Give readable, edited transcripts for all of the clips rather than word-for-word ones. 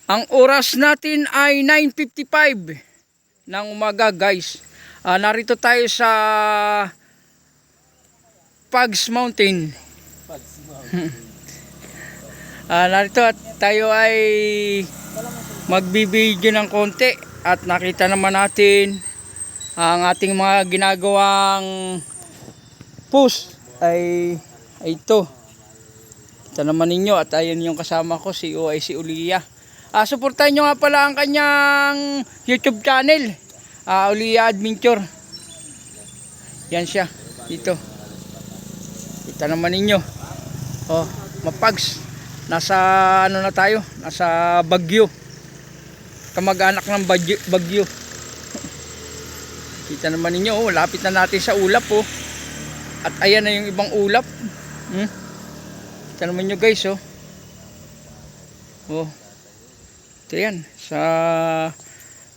Ang oras natin ay 9:55 ng umaga, guys. Narito tayo sa Pugs Mountain. Narito at tayo ay magbibideo ng konti at nakita naman natin ang ating mga ginagawang post ay ito. Kita naman ninyo at ayun yung kasama ko, si Ulia. Suportahan nyo nga pala ang kanyang YouTube channel, Ulia Adventure. Yan siya, dito. Kita naman ninyo. Mapags. Nasa ano na tayo? Nasa Baguio. Kamag-anak ng Baguio. Kita naman ninyo, lapit na natin sa ulap At ayan na yung ibang ulap. Kita naman nyo, guys, ito yan sa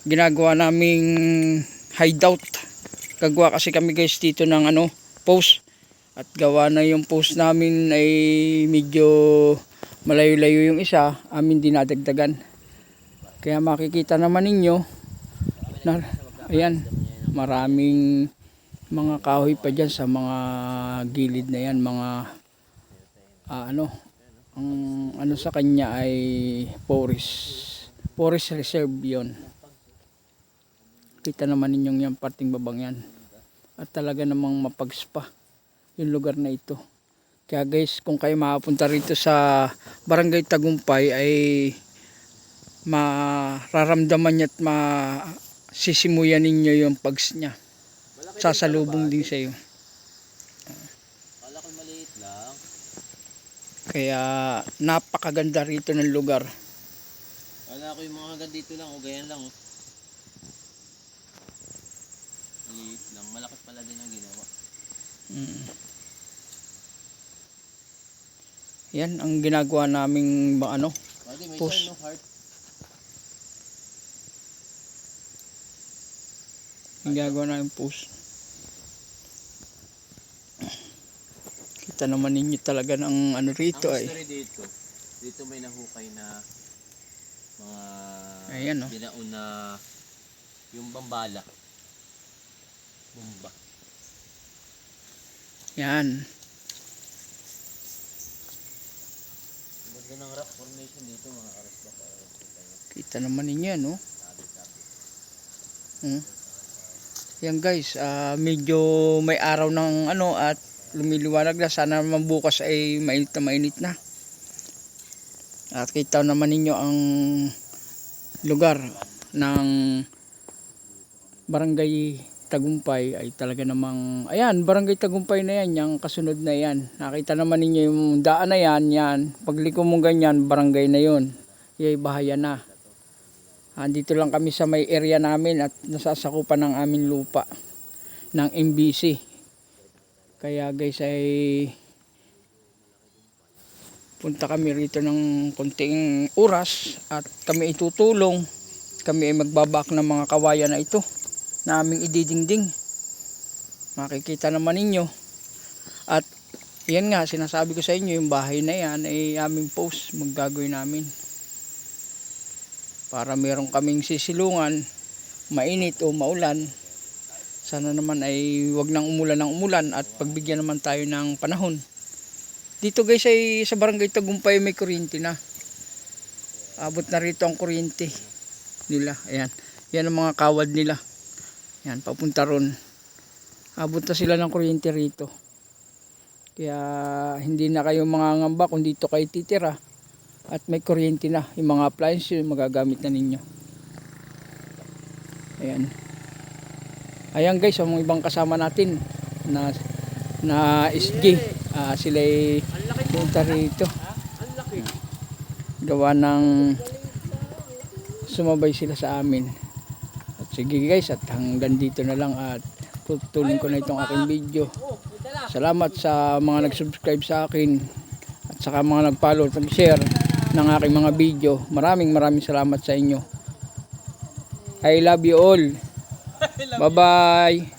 ginagawa naming hideout. Gagawa kasi kami, guys, dito ng post. At gawa na yung post namin ay medyo malayo-layo yung isa, amin dinadagdagan. Kaya makikita naman ninyo na ayan, maraming mga kahoy pa dyan sa mga gilid na yan, mga ang sa kanya ay forest reserve yon. Kita naman ninyong yung parting babang yan. At talaga namang mapagspa yung lugar na ito. Kaya, guys, kung kayo makapunta rito sa Barangay Tagumpay ay mararamdaman niya at masisimuyan ninyo yung pags niya. Sasalubong din sa iyo. Kala ko maliit lang. Kaya napakaganda rito ng lugar. Kala ko yung mga hagad dito lang o ganyan lang. Maliit lang. Malaki pala din ang ginawa. Yan ang ginagawa naming may post. heart. Ginagawa namin post. Kita naman ninyo talaga ng rito ang ay. Ang dito may nahukay na mga ayan, dinaon na yung bambala. Bumba. Yan. Ganda ng rock formation dito, mga karespa. Kita naman ninyo, Yan, guys, medyo may araw ng at lumiliwanag na. Sana naman bukas ay mainit na. At kita naman ninyo ang lugar ng Barangay Tagumpay ay talaga namang, ayan, Barangay Tagumpay na yan, yung kasunod na yan. Nakita naman ninyo yung daan na yan. Pagliko mo ganyan, barangay na yun. Yay, bahaya na. Dito lang kami sa may area namin at nasasakupan ng aming lupa ng MBC. Kaya, guys, ay punta kami rito ng konting oras at kami itutulong. Kami ay magbabak ng mga kawayan na ito na aming ididingding. Makikita naman ninyo. At yan nga, sinasabi ko sa inyo, yung bahay na yan ay aming post, maggagawin namin. Para meron kaming sisilungan, mainit o maulan. Sana naman ay wag nang umulan ng umulan at pagbigyan naman tayo ng panahon. Dito, guys, ay sa Barangay Tagumpay may kuryente na. Abot na rito ang kuryente nila. Ayan. Yan ang mga kawad nila. Yan, papunta ron. Abot na sila ng kuryente rito. Kaya hindi na kayo mangangamba kung dito kayo titira. At may kuryente na. Yung mga appliances yung magagamit na ninyo. Ayan. Ayan, guys, ang ibang kasama natin na SG. Sila ay punta rito. Gawa ng sumabay sila sa amin. At sige, guys, at hanggang dito na lang at tutulin ko na itong aking video. Salamat sa mga nag-subscribe sa akin at saka mga nag-follow at nag-share ng aking mga video. Maraming salamat sa inyo. I love you all. Bye bye.